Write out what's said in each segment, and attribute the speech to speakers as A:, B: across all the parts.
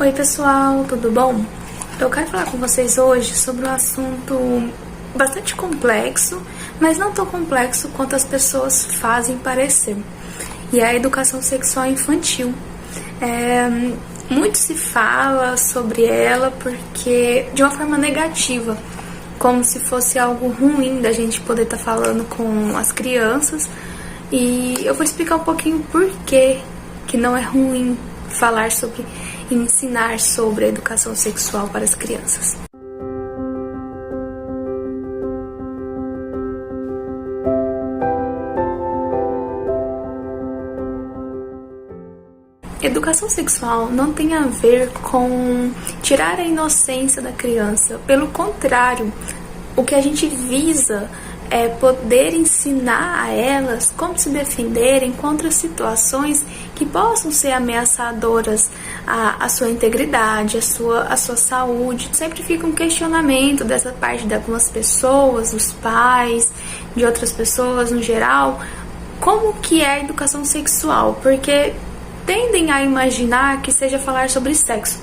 A: Oi pessoal, tudo bom? Eu quero falar com vocês hoje sobre um assunto bastante complexo, mas não tão complexo quanto as pessoas fazem parecer. E é a educação sexual infantil. Muito se fala sobre ela porque de uma forma negativa, como se fosse algo ruim da gente poder estar falando com as crianças. E eu vou explicar um pouquinho por que não é ruim falar sobre e ensinar sobre a educação sexual para as crianças. Educação sexual não tem a ver com tirar a inocência da criança. Pelo contrário, o que a gente visa é poder ensinar a elas como se defenderem contra situações que possam ser ameaçadoras à sua integridade, à sua saúde. Sempre fica um questionamento dessa parte de algumas pessoas, dos pais, de outras pessoas no geral, como que é a educação sexual, porque tendem a imaginar que seja falar sobre sexo,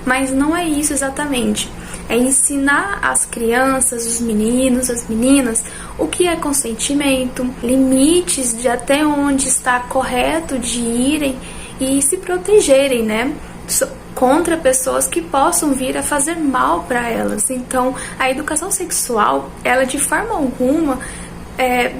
A: mas não é isso exatamente. É ensinar as crianças, os meninos, as meninas, o que é consentimento, limites de até onde está correto de irem e se protegerem, né? Contra pessoas que possam vir a fazer mal para elas. Então, a educação sexual, ela de forma alguma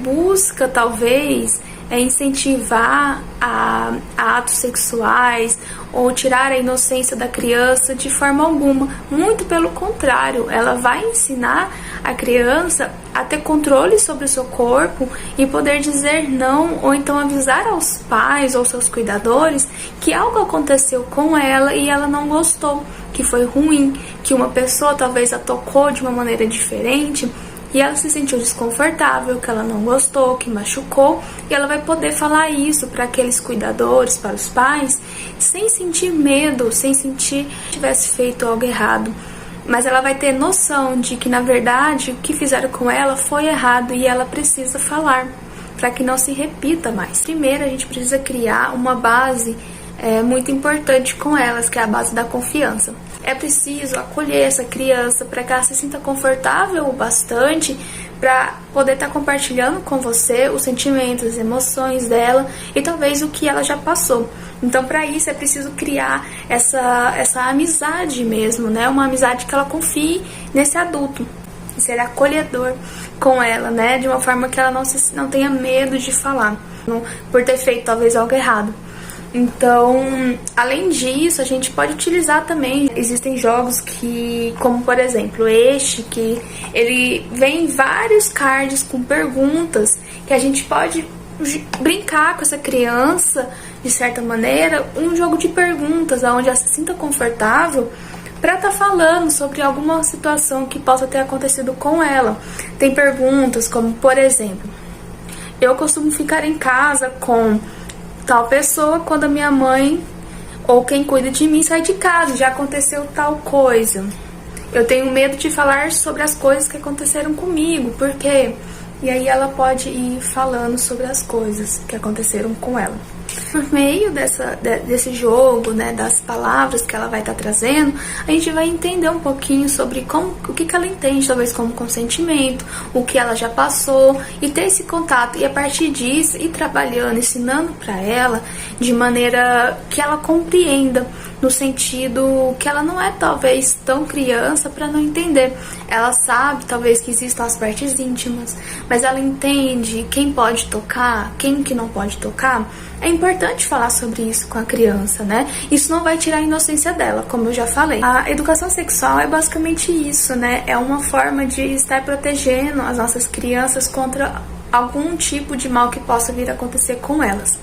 A: busca talvez incentivar a atos sexuais ou tirar a inocência da criança de forma alguma. Muito pelo contrário, ela vai ensinar a criança a ter controle sobre o seu corpo e poder dizer não, ou então avisar aos pais ou seus cuidadores que algo aconteceu com ela e ela não gostou, que foi ruim, que uma pessoa talvez a tocou de uma maneira diferente e ela se sentiu desconfortável, que ela não gostou, que machucou, e ela vai poder falar isso para aqueles cuidadores, para os pais, sem sentir medo, sem sentir que tivesse feito algo errado. Mas ela vai ter noção de que, na verdade, o que fizeram com ela foi errado e ela precisa falar, para que não se repita mais. Primeiro, a gente precisa criar uma base muito importante com elas, que é a base da confiança. É preciso acolher essa criança para que ela se sinta confortável o bastante para poder estar compartilhando com você os sentimentos, as emoções dela e talvez o que ela já passou. Então, para isso é preciso criar essa amizade mesmo, né? Uma amizade que ela confie nesse adulto, ser acolhedor com ela, né? De uma forma que ela não tenha medo de falar, por ter feito talvez algo errado. Então, além disso, a gente pode utilizar também, existem jogos que, como por exemplo este, que ele vem vários cards com perguntas, que a gente pode brincar com essa criança, de certa maneira, um jogo de perguntas, onde ela se sinta confortável para estar falando sobre alguma situação que possa ter acontecido com ela. Tem perguntas como, por exemplo, eu costumo ficar em casa com tal pessoa quando a minha mãe ou quem cuida de mim sai de casa, já aconteceu tal coisa. Eu tenho medo de falar sobre as coisas que aconteceram comigo, por quê? E aí ela pode ir falando sobre as coisas que aconteceram com ela. Por meio desse jogo, né, das palavras que ela vai estar trazendo, a gente vai entender um pouquinho sobre o que ela entende, talvez como consentimento, o que ela já passou, e ter esse contato, e a partir disso ir trabalhando, ensinando para ela de maneira que ela compreenda, no sentido que ela não é talvez tão criança para não entender. Ela sabe talvez que existam as partes íntimas, mas ela entende quem pode tocar, quem que não pode tocar. É importante falar sobre isso com a criança, né? Isso não vai tirar a inocência dela, como eu já falei. A educação sexual é basicamente isso, né? É uma forma de estar protegendo as nossas crianças contra algum tipo de mal que possa vir a acontecer com elas.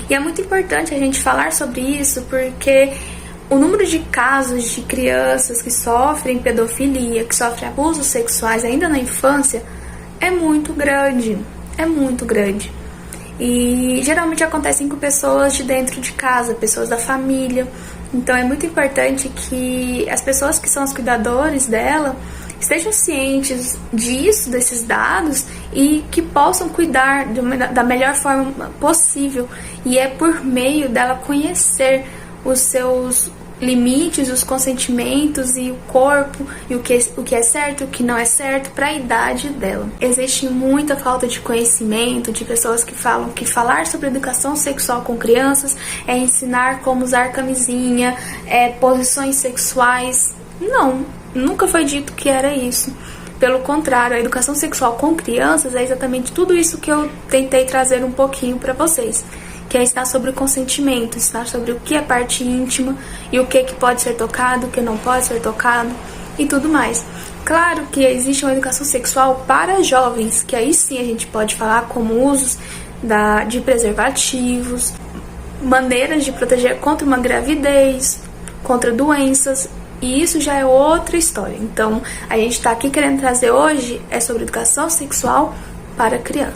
A: E é muito importante a gente falar sobre isso porque o número de casos de crianças que sofrem pedofilia, que sofrem abusos sexuais ainda na infância é muito grande, E geralmente acontecem com pessoas de dentro de casa, pessoas da família. Então é muito importante que as pessoas que são os cuidadores dela estejam cientes disso, desses dados, e que possam cuidar da melhor forma possível. E é por meio dela conhecer os seus limites, os consentimentos e o corpo e o que é certo e o que não é certo para a idade dela. Existe muita falta de conhecimento de pessoas que falam que falar sobre educação sexual com crianças é ensinar como usar camisinha, posições sexuais. Não, nunca foi dito que era isso. Pelo contrário, a educação sexual com crianças é exatamente tudo isso que eu tentei trazer um pouquinho para vocês, que é ensinar sobre o consentimento, ensinar sobre o que é parte íntima e o que pode ser tocado, o que não pode ser tocado e tudo mais. Claro que existe uma educação sexual para jovens, que aí sim a gente pode falar como usos de preservativos, maneiras de proteger contra uma gravidez, contra doenças, e isso já é outra história. Então, a gente está aqui querendo trazer hoje sobre educação sexual para crianças.